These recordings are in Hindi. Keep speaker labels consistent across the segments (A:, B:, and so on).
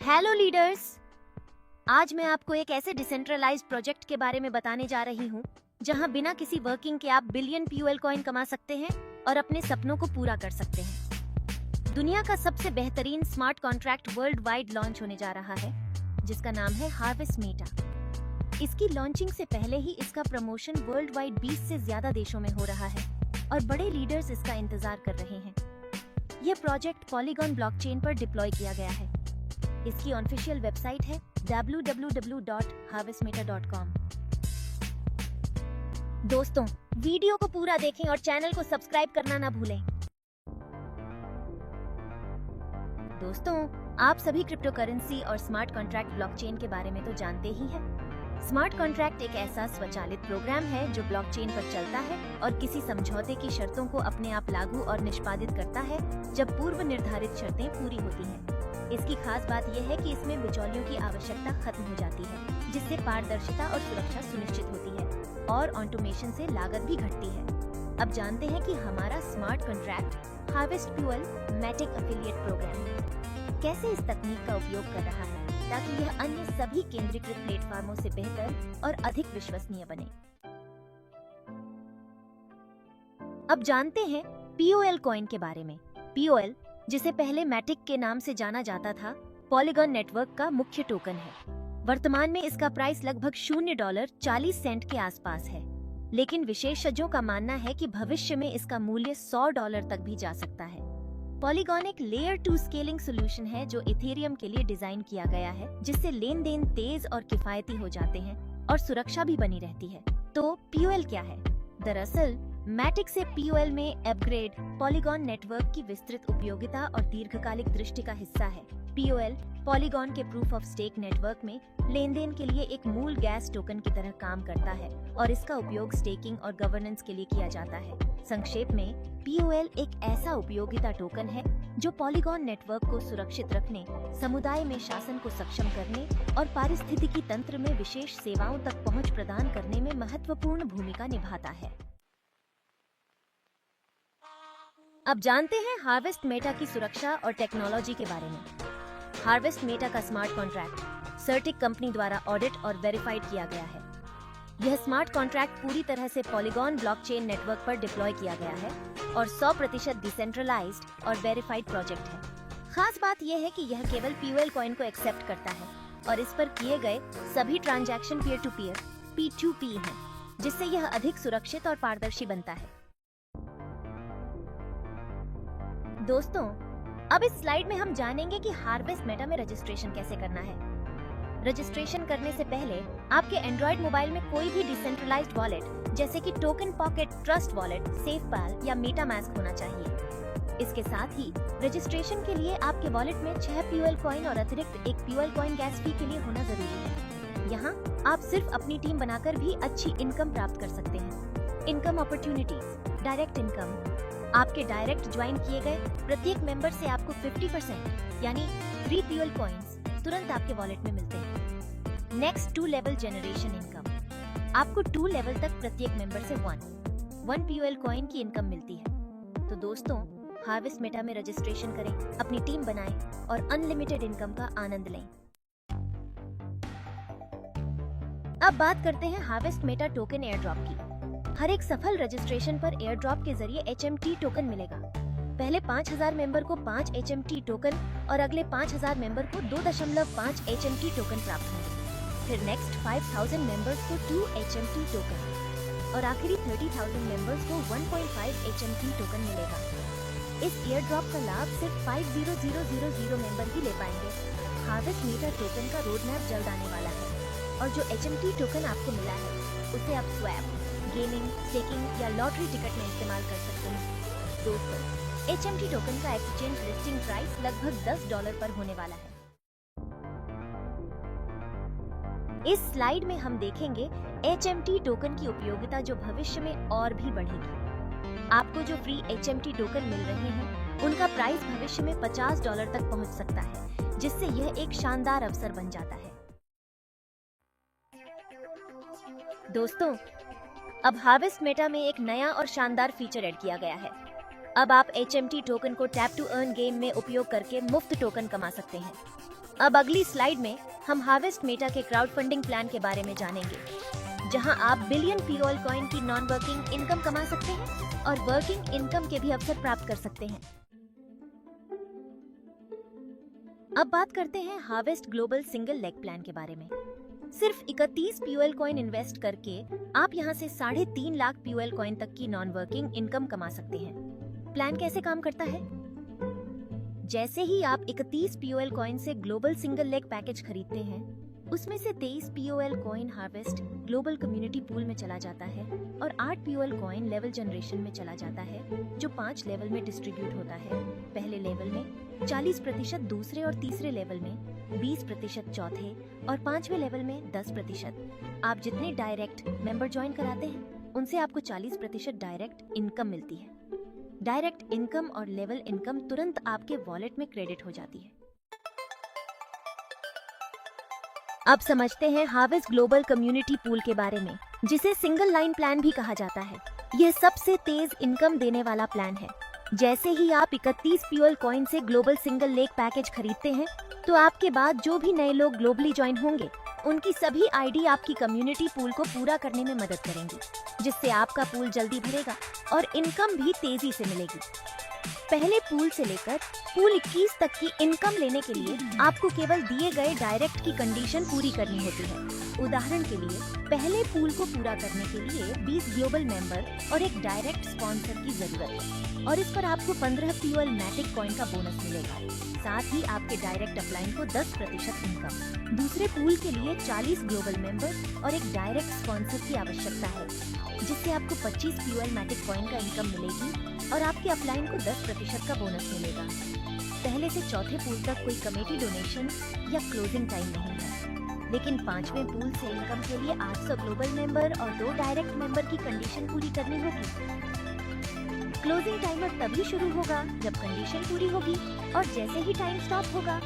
A: हेलो लीडर्स, आज मैं आपको एक ऐसे डिसेंट्रलाइज्ड प्रोजेक्ट के बारे में बताने जा रही हूँ जहाँ बिना किसी वर्किंग के आप बिलियन POL कॉइन कमा सकते हैं और अपने सपनों को पूरा कर सकते हैं। दुनिया का सबसे बेहतरीन smart contract world wide launch होने जा रहा है, जिसका नाम है हार्वेस्ट मेटा। इसकी लॉन्चिंग से पहले ही इसका प्रमोशन वर्ल्ड वाइड 20 से ज्यादा देशों में हो रहा है और बड़े लीडर्स इसका इंतजार कर रहे हैं। यह प्रोजेक्ट पॉलीगॉन ब्लॉकचेन पर डिप्लॉय किया गया है। इसकी ऑफिशियल वेबसाइट है www.harvestmeta.com। दोस्तों, वीडियो को पूरा देखें और चैनल को सब्सक्राइब करना ना भूलें। दोस्तों, आप सभी क्रिप्टो करेंसी और स्मार्ट कॉन्ट्रैक्ट ब्लॉकचेन के बारे में तो जानते ही हैं। स्मार्ट कॉन्ट्रैक्ट एक ऐसा स्वचालित प्रोग्राम है जो ब्लॉकचेन पर चलता है और किसी समझौते की शर्तों को अपने आप लागू और निष्पादित करता है जब पूर्व निर्धारित शर्तें पूरी होती हैं। इसकी खास बात यह है कि इसमें बिचौलियों की आवश्यकता खत्म हो जाती है, जिससे पारदर्शिता और सुरक्षा सुनिश्चित होती है और ऑटोमेशन से लागत भी घटती है। अब जानते हैं कि हमारा smart contract harvest POL Matic affiliate program कैसे इस तकनीक का उपयोग कर रहा है ताकि यह अन्य सभी केंद्रीकृत प्लेटफॉर्मों से बेहतर और अधिक विश्वसनीय बने। अब जानते हैं POL कॉइन के बारे में। POL, जिसे पहले मैटिक के नाम से जाना जाता था, पॉलीगॉन नेटवर्क का मुख्य टोकन है। वर्तमान में इसका प्राइस लगभग $0.40 के आसपास है, लेकिन विशेषज्ञों का मानना है कि भविष्य में इसका मूल्य $100 तक भी जा सकता है। पॉलीगॉन एक लेयर 2 स्केलिंग सॉल्यूशन है जो इथेरियम के लिए डिजाइन किया गया है, जिससे लेन देन तेज और किफायती हो जाते हैं और सुरक्षा भी बनी रहती है। तो POL क्या है? दरअसल मैटिक से POL में अपग्रेड पॉलीगॉन नेटवर्क की विस्तृत उपयोगिता और दीर्घकालिक दृष्टि का हिस्सा है। POL पॉलीगॉन के प्रूफ ऑफ स्टेक नेटवर्क में लेन देन के लिए एक मूल गैस टोकन की तरह काम करता है और इसका उपयोग स्टेकिंग और गवर्नेंस के लिए किया जाता है। संक्षेप में, POL एक ऐसा उपयोगिता टोकन है जो पॉलीगॉन नेटवर्क को सुरक्षित रखने, समुदाय में शासन को सक्षम करने और पारिस्थितिकी तंत्र में विशेष सेवाओं तक पहुंच प्रदान करने में महत्वपूर्ण भूमिका निभाता है। अब जानते हैं हार्वेस्ट मेटा की सुरक्षा और टेक्नोलॉजी के बारे में। हार्वेस्ट मेटा का स्मार्ट कॉन्ट्रैक्ट सर्टिक कंपनी द्वारा ऑडिट और वेरीफाइड किया गया है। यह स्मार्ट कॉन्ट्रैक्ट पूरी तरह से पॉलीगॉन ब्लॉकचेन नेटवर्क पर डिप्लॉय किया गया है और 100% डिसेंट्रलाइज्ड और वेरीफाइड प्रोजेक्ट है। खास बात यह है कि यह केवल POL कॉइन को एक्सेप्ट करता है और इस पर किए गए सभी transaction peer to peer P2P हैं, जिससे यह अधिक सुरक्षित और पारदर्शी बनता है। दोस्तों, अब इस स्लाइड में हम जानेंगे कि हार्वेस्ट मेटा में रजिस्ट्रेशन कैसे करना है। रजिस्ट्रेशन करने से पहले आपके एंड्रॉइड मोबाइल में कोई भी डिसेंट्रलाइज्ड वॉलेट जैसे कि टोकन पॉकेट, ट्रस्ट वॉलेट, सेफपाल या मेटामास्क होना चाहिए। इसके साथ ही रजिस्ट्रेशन के लिए आपके वॉलेट में 6 POL कॉइन और अतिरिक्त एक POL कॉइन गैस फी के लिए होना जरूरी है। यहाँ आप सिर्फ अपनी टीम बनाकर भी अच्छी इनकम प्राप्त कर सकते हैं। Income opportunities, direct income. आपके डायरेक्ट ज्वाइन किए गए प्रत्येक मेंबर से आपको 50% यानी 3 POL कॉइन्स तुरंत आपके वॉलेट में मिलते हैं। Next 2 level generation income. आपको 2 लेवल तक प्रत्येक मेंबर से 1 POL कॉइन की इनकम मिलती है। तो दोस्तों, हार्वेस्ट मेटा में रजिस्ट्रेशन करें, अपनी टीम बनाएं और अनलिमिटेड इनकम का आनंद लें। अब बात करते हैं harvest meta token air drop की। हर एक सफल रजिस्ट्रेशन पर एयर ड्रॉप के जरिए HMT टोकन मिलेगा। पहले 5000 मेंबर को 5 HMT टोकन और अगले 5000 मेंबर को 2.5 HMT टोकन प्राप्त होंगे। फिर नेक्स्ट 5000 मेंबर्स को 2 HMT टोकन और आखिरी 30,000 मेंबर्स को 1.5 HMT टोकन मिलेगा। इस एयर ड्रॉप का लाभ सिर्फ 50000 मेंबर ही ले पाएंगे। हार्वेस्ट मेटा टोकन का रोड मैप जल्द आने वाला है और जो HMT टोकन आपको मिला है उसे आप स्वैप, गेमिंग, स्टेकिंग या लॉटरी टिकट में इस्तेमाल कर सकते हैं। दोस्तों, HMT टोकन का एक्सचेंज लिस्टिंग प्राइस लगभग $10 पर होने वाला है। इस स्लाइड में हम देखेंगे HMT टोकन की उपयोगिता जो भविष्य में और भी बढ़ेगी। आपको जो फ्री HMT टोकन मिल रहे हैं उनका प्राइस भविष्य में $50 तक पहुंच सकता है, जिससे यह एक शानदार अवसर बन जाता है। दोस्तों, अब हार्वेस्ट मेटा में एक नया और शानदार फीचर ऐड किया गया है। अब आप HMT टोकन को टैप टू अर्न गेम में उपयोग करके मुफ्त टोकन कमा सकते हैं। अब अगली स्लाइड में हम हार्वेस्ट मेटा के क्राउड फंडिंग प्लान के बारे में जानेंगे, जहां आप बिलियन POL कॉइन की नॉन वर्किंग इनकम कमा सकते हैं और वर्किंग इनकम के भी अवसर प्राप्त कर सकते हैं। अब बात करते हैं harvest global single leg plan के बारे में। सिर्फ 31 POL कॉइन इन्वेस्ट करके आप यहां से 3.5 लाख POL कॉइन तक की नॉन वर्किंग इनकम कमा सकते हैं। प्लान कैसे काम करता है? जैसे ही आप 31 POL कॉइन से ग्लोबल सिंगल लेग पैकेज खरीदते हैं, उसमें से 23 POL coin harvest global community pool में चला जाता है और 8 POL कॉइन लेवल जनरेशन में चला जाता है, जो 5 लेवल में डिस्ट्रीब्यूट होता है। पहले लेवल में 40%, दूसरे और तीसरे लेवल में 20%, चौथे और 5वें लेवल में 10%। आप जितने डायरेक्ट मेंबर ज्वाइन कराते हैं, उनसे आपको 40% डायरेक्ट इनकम मिलती है। डायरेक्ट इनकम और लेवल इनकम तुरंत आपके वॉलेट में क्रेडिट हो जाती है। अब समझते हैं हार्वेस्ट ग्लोबल कम्युनिटी पूल के बारे में, जिसे सिंगल लाइन प्लान भी कहा जाता है। यह सबसे तेज इनकम देने वाला प्लान है। जैसे ही आप 31 POL कॉइन से ग्लोबल सिंगल लेग पैकेज खरीदते हैं, तो आपके बाद जो भी नए लोग ग्लोबली ज्वाइन होंगे, उनकी सभी आईडी आपकी कम्युनिटी पूल को पूरा करने में मदद करेंगी, जिससे आपका पूल जल्दी भरेगा और इनकम भी तेजी से मिलेगी। पहले पूल से लेकर पूल 21 तक की इनकम लेने के लिए आपको केवल दिए गए डायरेक्ट की कंडीशन पूरी करनी होती है। उदाहरण के लिए, पहले पूल को पूरा करने के लिए 20 ग्लोबल मेंबर और एक डायरेक्ट स्पॉन्सर की जरूरत है, और इस पर आपको 15 POL मैटिक कॉइन का बोनस मिलेगा। साथ ही आपके डायरेक्ट अपलाइन को 10% इनकम। दूसरे पूल के लिए 40 ग्लोबल मेंबर और एक डायरेक्ट स्पॉन्सर की आवश्यकता है, जिससे आपको 25 POL मैटिक कॉइन का इनकम मिलेगी और आपके अपलाइन को 10% का बोनस मिलेगा। पहले से चौथे पूल तक कोई कमेटी डोनेशन या क्लोजिंग टाइम नहीं है, लेकिन 5वें पूल से इनकम के लिए 800 ग्लोबल मेंबर और 2 डायरेक्ट मेंबर की कंडीशन पूरी करनी होगी। क्लोजिंग टाइमर तभी शुरू होगा जब कंडीशन पूरी होगी, और जैसे ही टाइम स्टॉप होगा,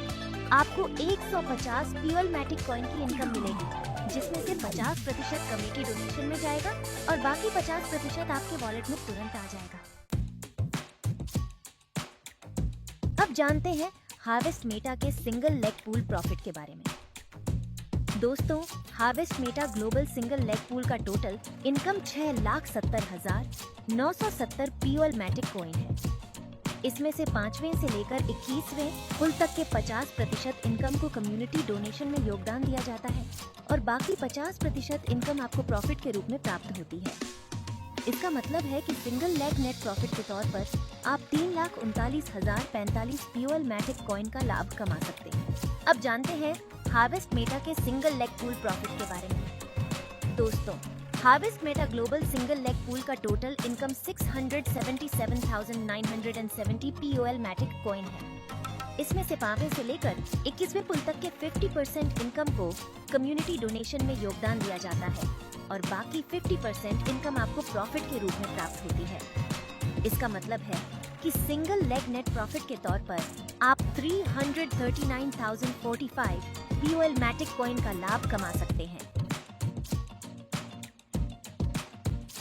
A: आपको 150 POL मैटिक कॉइन की इनकम मिलेगी, जिसमें से 50% कमेटी डोनेशन में जाएगा और बाकी 50% आपके वॉलेट में तुरंत आ जाएगा। अब जानते हैं हार्वेस्ट मेटा के सिंगल लेग पूल प्रॉफिट के बारे में। दोस्तों, harvest meta global single leg pool का total income 6,70,970 POL Matic coin है। इसमें से 5वें से लेकर 21वें पुल तक के 50% इनकम को कम्युनिटी डोनेशन में योगदान दिया जाता है और बाकी 50% इनकम आपको प्रॉफिट के रूप में प्राप्त होती है। इसका मतलब है कि सिंगल लेग नेट प्रॉफिट के तौर पर आप 3,39,045 POL मैटिक कॉइन का लाभ कमा सकते हैं। अब जानते हैं हार्वेस्ट मेटा के सिंगल लेग पूल प्रॉफिट के बारे में। दोस्तों, harvest meta global single leg pool का total income 677,970 POL Matic coin है। इसमें से 5वें से लेकर 21वें पुल तक के 50% इनकम को कम्युनिटी डोनेशन में योगदान दिया जाता है और बाकी 50% इनकम आपको प्रॉफिट के रूप में प्राप्त होती है। इसका मतलब है कि सिंगल लेग नेट प्रॉफिट के तौर पर आप 339,045 POL मैटिक कॉइन का लाभ कमा सकते हैं।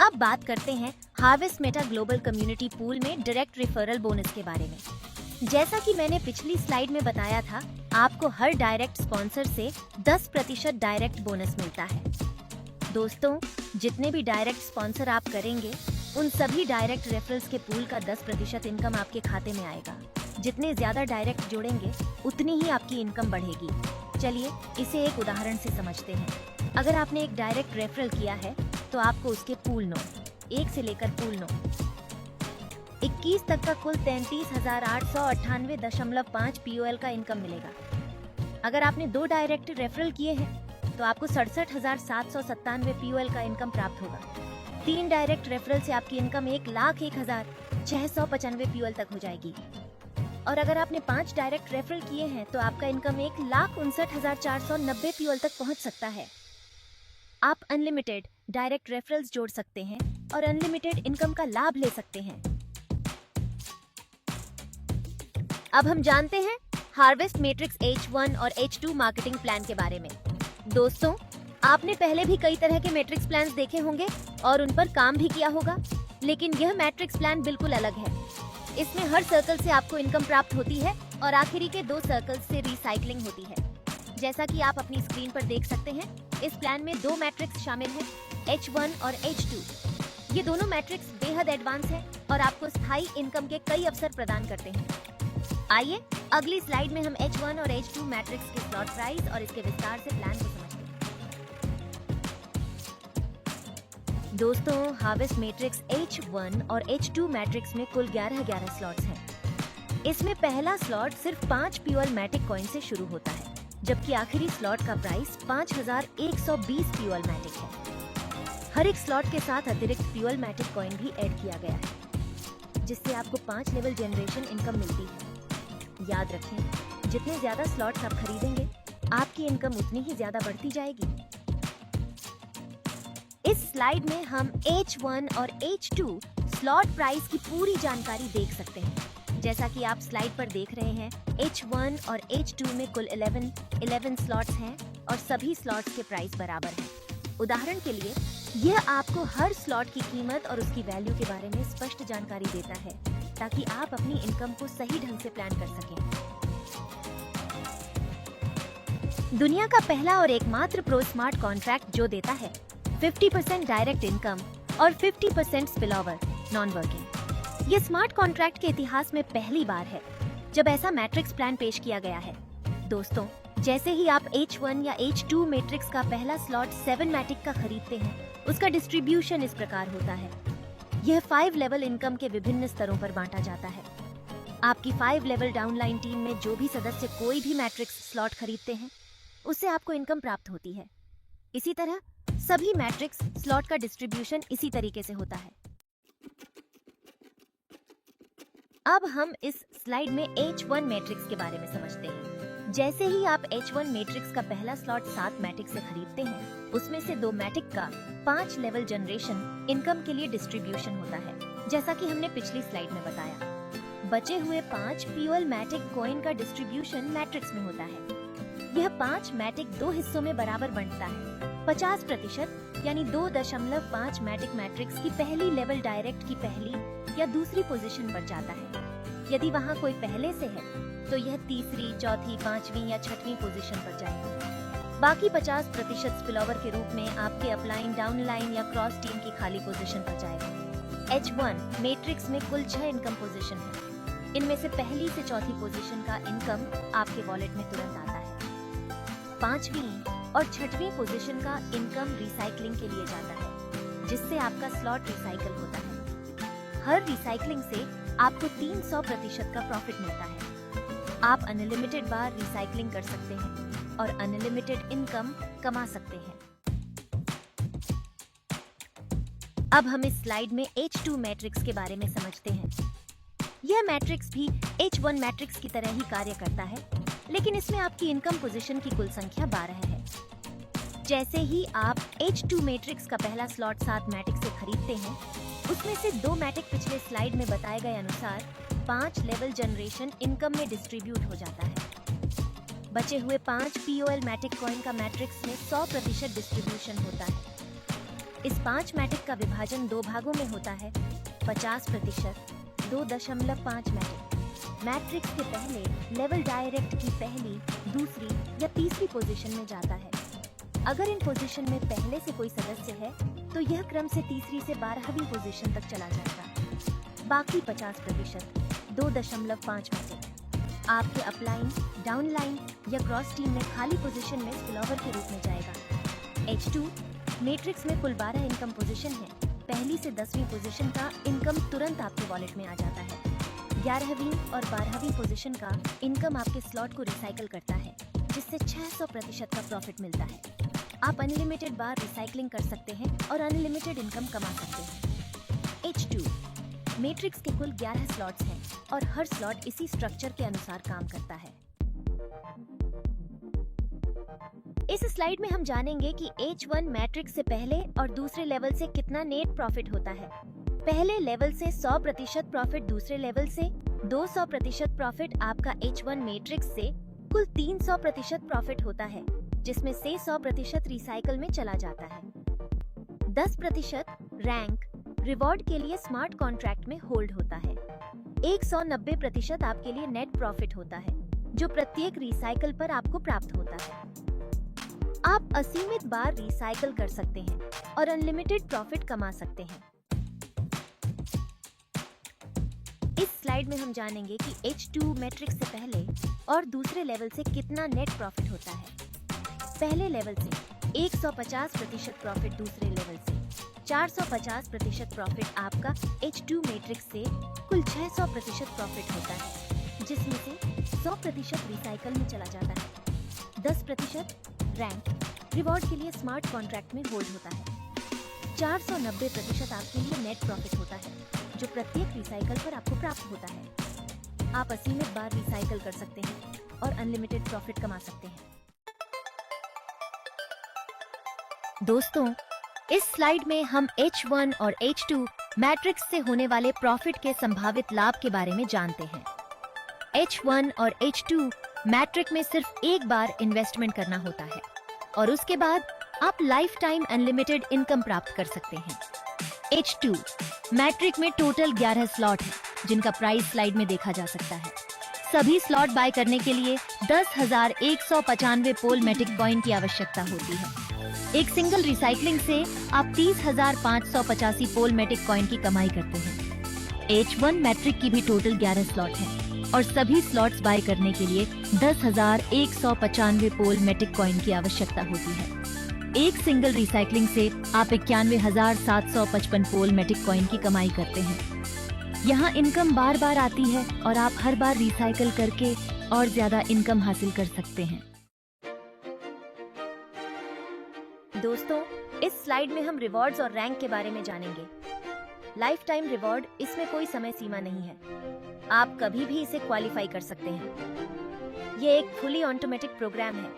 A: अब बात करते हैं harvest meta global community pool में डायरेक्ट रेफरल बोनस के बारे में। जैसा कि मैंने पिछली स्लाइड में बताया था, आपको हर डायरेक्ट स्पॉन्सर से 10% डायरेक्ट बोनस मिलता है। दोस्तों, जितने भी डायरेक्ट स्पॉन्सर आप करेंगे, उन सभी डायरेक्ट रेफरल्स के पूल का 10% इनकम आपके खाते में आएगा। जितने ज्यादा डायरेक्ट जोड़ेंगे, उतनी ही आपकी इनकम बढ़ेगी। चलिए इसे एक उदाहरण से समझते हैं। अगर आपने एक डायरेक्ट रेफरल किया है, तो आपको उसके पूल 9 1 से लेकर पूल 9 21 तक का कुल 33,898.5 POL का इनकम मिलेगा। अगर आपने 2 डायरेक्ट रेफरल किए हैं, तो आपको 67,797 POL का इनकम प्राप्त होगा। 3 डायरेक्ट रेफरल से आपकी इनकम 1,01,695 POL तक हो जाएगी। और अगर आपने 5 डायरेक्ट रेफरल किए हैं, तो आपका इनकम 1,59,490 POL तक पहुंच सकता है। आप अनलिमिटेड डायरेक्ट रेफरल्स जोड़ सकते हैं और अनलिमिटेड इनकम का लाभ ले सकते हैं। अब हम जानते हैं हार्वेस्ट मैट्रिक्स H1 और H2 मार्केटिंग प्लान के बारे में। दोस्तों, आपने पहले भी कई तरह के मैट्रिक्स प्लान्स देखे होंगे और उन पर काम भी किया होगा, लेकिन यह मैट्रिक्स प्लान बिल्कुल अलग है। इसमें हर सर्कल से आपको इनकम प्राप्त होती है और आखिरी के 2 सर्कल से रिसाइकलिंग होती है। जैसा कि आप अपनी स्क्रीन पर देख सकते हैं, इस प्लान में 2 मैट्रिक्स शामिल हैं, H1 और H2। ये दोनों मैट्रिक्स बेहद एडवांस हैं और आपको स्थायी इनकम के कई अवसर प्रदान करते हैं। आइए अगली स्लाइड में हम H1 और H2 मैट्रिक्स के स्लॉट प्राइस और इसके विस्तार से प्लान को समझते हैं। दोस्तों, हार्वेस्ट मैट्रिक्स H1 और H2 मैट्रिक्स में कुल 11 स्लॉट्स हैं। इसमें पहला स्लॉट सिर्फ 5 प्योर मैटिक कॉइन से शुरू होता है, जबकि आखिरी स्लॉट का प्राइस 5120 प्योर मैटिक है। हर एक स्लॉट के साथ अतिरिक्त प्योर मैटिक कॉइन भी ऐड किया गया है, जिससे आपको 5 लेवल जनरेशन इनकम मिलती है। याद रखें, जितने ज्यादा स्लॉट्स आप खरीदेंगे, आपकी इनकम उतनी ही ज्यादा बढ़ती जाएगी। इस स्लाइड में हम H1 और H2 स्लॉट प्राइस की पूरी जानकारी देख सकते हैं। जैसा कि आप स्लाइड पर देख रहे हैं, H1 और H2 में कुल 11 स्लॉट्स हैं और सभी स्लॉट्स के प्राइस बराबर हैं। उदाहरण के लिए, यह आपको हर स्लॉट की कीमत और उसकी वैल्यू के बारे में स्पष्ट जानकारी देता है, ताकि आप अपनी इनकम को सही ढंग से प्लान कर सकें। दुनिया का पहला और एकमात्र प्रो स्मार्ट कॉन्ट्रैक्ट जो देता है 50% डायरेक्ट इनकम और 50% स्पिलओवर नॉन वर्किंग। ये स्मार्ट कॉन्ट्रैक्ट के इतिहास में पहली बार है जब ऐसा मैट्रिक्स प्लान पेश किया गया है। दोस्तों, जैसे ही आप H1 या H2 मैट्रिक्स का पहला स्लॉट 7 मैटिक का खरीदते हैं, उसका डिस्ट्रीब्यूशन इस प्रकार होता है। यह 5 लेवल इनकम के विभिन्न स्तरों पर बांटा जाता है। आपकी 5 लेवल डाउनलाइन टीम में जो भी सदस्य कोई भी मैट्रिक्स स्लॉट खरीदते हैं, उससे आपको इनकम प्राप्त होती है। इसी तरह सभी मैट्रिक्स स्लॉट का डिस्ट्रीब्यूशन इसी तरीके से होता है। अब हम इस स्लाइड में H1 मैट्रिक्स के बारे में समझते हैं। जैसे ही आप H1 मैट्रिक्स का पहला स्लॉट 7 मैटिक से खरीदते हैं, उसमें से 2 मैटिक का 5 लेवल जनरेशन इनकम के लिए डिस्ट्रीब्यूशन होता है, जैसा कि हमने पिछली स्लाइड में बताया। बचे हुए 5 प्योर मैटिक कॉइन का डिस्ट्रीब्यूशन मैट्रिक्स में होता है। यह 5 मैटिक 2 हिस्सों में बराबर बंटता है। 50% यानी 2.5 मैटिक मैट्रिक्स की पहली लेवल डायरेक्ट की पहली या दूसरी पोजीशन पर जाता है। यदि वहाँ कोई पहले से है, तो यह तीसरी, चौथी, 5वीं या 6वीं पोजीशन पर जाएगा। बाकी 50% स्पिलओवर के रूप में आपके अपलाइन, डाउनलाइन या क्रॉस टीम की खाली पोजीशन पर जाएगा। H1 मैट्रिक्स में कुल 6 इनकम पोजीशन है। इनमें से पहली से चौथी पोजीशन का इनकम आपके वॉलेट में तुरंत आता है। 5वीं और 6वीं पोजीशन का इनकम रिसाइकलिंग के लिए जाता है, जिससे आपका स्लॉट रिसाइकल होता है। हर रिसाइकलिंग से आपको 300% का प्रॉफिट मिलता है। आप अनलिमिटेड बार रिसाइकलिंग कर सकते हैं और अनलिमिटेड इनकम कमा सकते हैं। अब हम इस स्लाइड में H2 मैट्रिक्स के बारे में समझते हैं। यह मैट्रिक्स भी H1 मैट्रिक्स की तरह ही कार्य करता है, लेकिन इसमें आपकी इनकम पोजीशन की कुल संख्या 12 है। जैसे ही आप H2 मैट्रिक्स का पहला स्लॉट 7 मैटिक से खरीदते हैं, उसमें से 2 मैटिक पिछले स्लाइड में बताए गए अनुसार 5 लेवल जनरेशन इनकम में डिस्ट्रीब्यूट हो जाता है। बचे हुए 5 POL मैटिक कॉइन का मैट्रिक्स में 100% डिस्ट्रीब्यूशन होता है। इस 5 मैटिक का विभाजन 2 भागों में होता है। 50% 2.5 मैटिक मैट्रिक्स के पहले लेवल डायरेक्ट की पहली, दूसरी या तीसरी पोजीशन में जाता है। अगर इन पोजीशन में पहले से कोई सदस्य है, तो यह क्रम से तीसरी से 12वीं पोजीशन तक चला जाएगा। बाकी 50% 2.5 मैटिक आपके अपलाइन, डाउनलाइन या क्रॉस टीम में खाली पोजीशन में स्पिलओवर के रूप में जाएगा। H2 मैट्रिक्स में कुल 12 इनकम पोजीशन है। पहली से 10वीं पोजीशन का इनकम तुरंत आपके वॉलेट में आ जाता है। 11वीं और 12वीं पोजीशन का इनकम आपके स्लॉट को रिसाइकल करता है, जिससे 600% का प्रॉफिट मिलता है। आप अनलिमिटेड बार रिसाइकलिंग कर सकते हैं और अनलिमिटेड इनकम कमा सकते हैं। H2 मैट्रिक्स के कुल 11 स्लॉट्स हैं और हर स्लॉट इसी स्ट्रक्चर के अनुसार काम करता है। इस स्लाइड में हम जानेंगे कि H1 मैट्रिक्स से पहले और दूसरे लेवल से कितना नेट प्रॉफिट होता है। पहले लेवल से 100% प्रॉफिट, दूसरे लेवल से 200% प्रॉफिट आपका H1 मैट्रिक्स से कुल 300% प्रॉफिट होता है, जिसमें से 100% रिसाइकल में चला जाता है। 10% रैंक रिवॉर्ड के लिए स्मार्ट कॉन्ट्रैक्ट में होल्ड होता है। 190% आपके लिए नेट प्रॉफिट होता है, जो प्रत्येक रिसाइकल पर आपको प्राप्त होता है। आप असीमित बार रिसाइकल कर सकते हैं और अनलिमिटेड प्रॉफिट कमा सकते हैं। इस स्लाइड में हम जानेंगे कि H2 मैट्रिक्स से पहले और दूसरे लेवल से कितना नेट प्रॉफिट होता है। पहले लेवल से 150% प्रॉफिट, दूसरे लेवल से 450% प्रॉफिट आपका H2 मैट्रिक्स से कुल 600% प्रॉफिट होता है, जिसमें से 100% रिसाइकल में चला जाता है, 10% रैंक रिवॉर्ड के लिए स्मार्ट कॉन्ट्रैक्ट में होल्ड होता है, 490% आपके लिए नेट प्रॉफिट होता है, जो प्रत्येक रिसाइकल पर आपको प्राप्त होता है। आप असीमित बार रिसाइकल कर सकते हैं और अनलिमिटेड प्रॉफिट कमा सकते हैं। दोस्तों, इस स्लाइड में हम H1 और H2 मैट्रिक्स से होने वाले प्रॉफिट के संभावित लाभ के बारे में जानते हैं। H1 और H2 मैट्रिक में सिर्फ एक बार इन्वेस्टमेंट करना होता है और उसके बाद आप लाइफ टाइम अनलिमिटेड इनकम प्राप्त कर सकते हैं। H2 मैट्रिक में टोटल 11 स्लॉट है, जिनका प्राइस स्लाइड में देखा जा सकता है। सभी स्लॉट बाय करने के लिए 10,195 पोल मैटिक कॉइन की आवश्यकता होती है। एक सिंगल रिसाइकलिंग से आप 30,585 पोल मैटिक कॉइन की कमाई करते हैं। H1 मैट्रिक की भी टोटल 11 स्लॉट है और सभी स्लॉट्स बाय करने के लिए 10,195 पोल मैटिक कॉइन की आवश्यकता होती है। एक सिंगल रिसाइकलिंग से आप 91,755 पोल मैटिक कॉइन की कमाई करते हैं। यहाँ इनकम बार बार आती है और आप हर बार रिसाइकल करके और ज्यादा इनकम हासिल कर सकते हैं। दोस्तों, इस स्लाइड में हम रिवॉर्ड्स और रैंक के बारे में जानेंगे। लाइफ टाइम रिवॉर्ड, इसमें कोई समय सीमा नहीं है, आप कभी भी इसे क्वालिफाई कर सकते हैं। ये एक फुली ऑटोमेटिक प्रोग्राम है।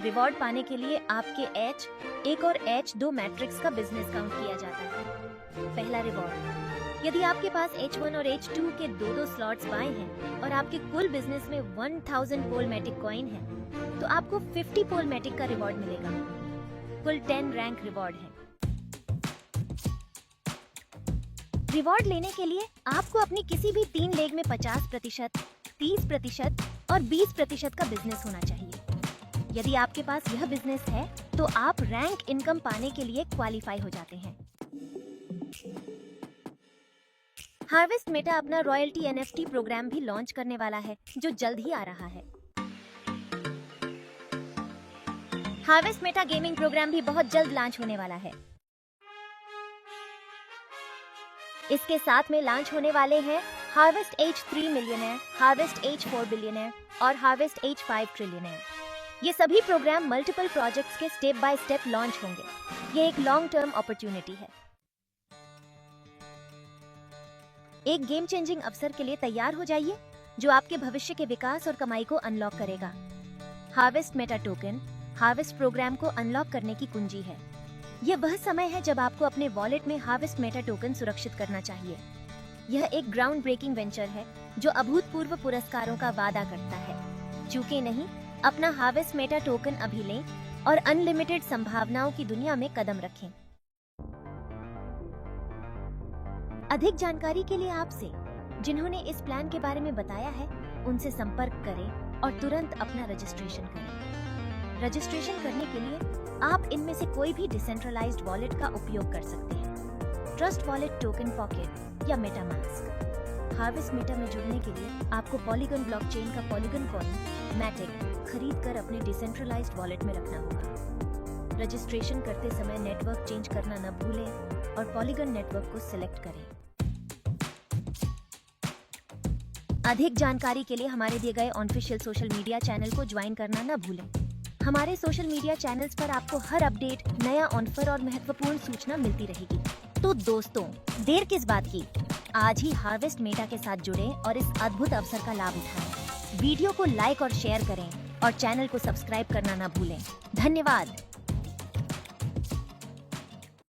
A: रिवॉर्ड पाने के लिए आपके H1 और H2 मैट्रिक्स का बिजनेस काउंट किया जाता है। पहला रिवॉर्ड, यदि आपके पास H1 और H2 के दो स्लॉट्स बाएं हैं और आपके कुल बिजनेस में 1000 पोल मैटिक कॉइन है, तो आपको 50 पोल मैटिक का रिवॉर्ड मिलेगा। कुल 10 रैंक रिवॉर्ड है। रिवॉर्ड लेने के लिए आपको अपनी किसी भी 3 लेग में 50%, 30% और 20% का बिजनेस होना चाहिए। यदि आपके पास यह बिजनेस है, तो आप रैंक इनकम पाने के लिए क्वालिफाई हो जाते हैं। हार्वेस्ट मेटा अपना रॉयल्टी NFT प्रोग्राम भी लॉन्च करने वाला है, जो जल्द ही आ रहा है। हार्वेस्ट मेटा गेमिंग प्रोग्राम भी बहुत जल्द लॉन्च होने वाला है। इसके साथ में लॉन्च होने वाले हैं harvest H3 millionaire, harvest H4 billionaire और हार्वेस्ट H5 ट्रिलियनेयर। ये सभी प्रोग्राम मल्टीपल प्रोजेक्ट्स के स्टेप बाय स्टेप लॉन्च होंगे। ये एक लॉन्ग टर्म अपॉर्चुनिटी है। एक गेम चेंजिंग अवसर के लिए तैयार हो जाइए, जो आपके भविष्य के विकास और कमाई को अनलॉक करेगा। Harvest meta token harvest program को अनलॉक करने की कुंजी है। यह वह समय है जब आपको अपने वॉलेट में हार्वेस्ट मेटा टोकन सुरक्षित करना चाहिए। यह एक ग्राउंड ब्रेकिंग वेंचर है जो अभूतपूर्व पुरस्कारों का वादा करता है। चूके नहीं, अपना हार्वेस्ट मेटा टोकन अभी लें और अनलिमिटेड संभावनाओं की दुनिया में कदम रखें। अधिक जानकारी के लिए आपसे, जिन्होंने इस प्लान के बारे में बताया है, उनसे संपर्क करें और तुरंत अपना रजिस्ट्रेशन करें। रजिस्ट्रेशन करने के लिए आप इनमें से कोई भी डिसेंट्रलाइज्ड वॉलेट का उपयोग कर सकते हैं, ट्रस्ट वॉलेट, टोकन पॉकेट या मेटामास्क। हार्वेस्ट मेटा में जुड़ने के लिए आपको पॉलीगन ब्लॉकचेन का पॉलीगन कॉइन मैटिक खरीद कर अपने डिसेंट्रलाइज्ड वॉलेट में रखना होगा। रजिस्ट्रेशन करते समय नेटवर्क चेंज करना न भूलें और पॉलीगन नेटवर्क को सिलेक्ट करें। अधिक जानकारी के लिए हमारे दिए गए ऑफिशियल सोशल मीडिया चैनल को ज्वाइन करना न भूलें। हमारे सोशल मीडिया चैनल्स पर आपको हर अपडेट, नया ऑफर और महत्वपूर्ण सूचना मिलती रहेगी। तो दोस्तों, देर किस बात की, आज ही हार्वेस्ट मेटा के साथ जुड़ें और इस अद्भुत अवसर का लाभ उठाएं। वीडियो को लाइक और शेयर करें और चैनल को सब्सक्राइब करना न भूलें। धन्यवाद।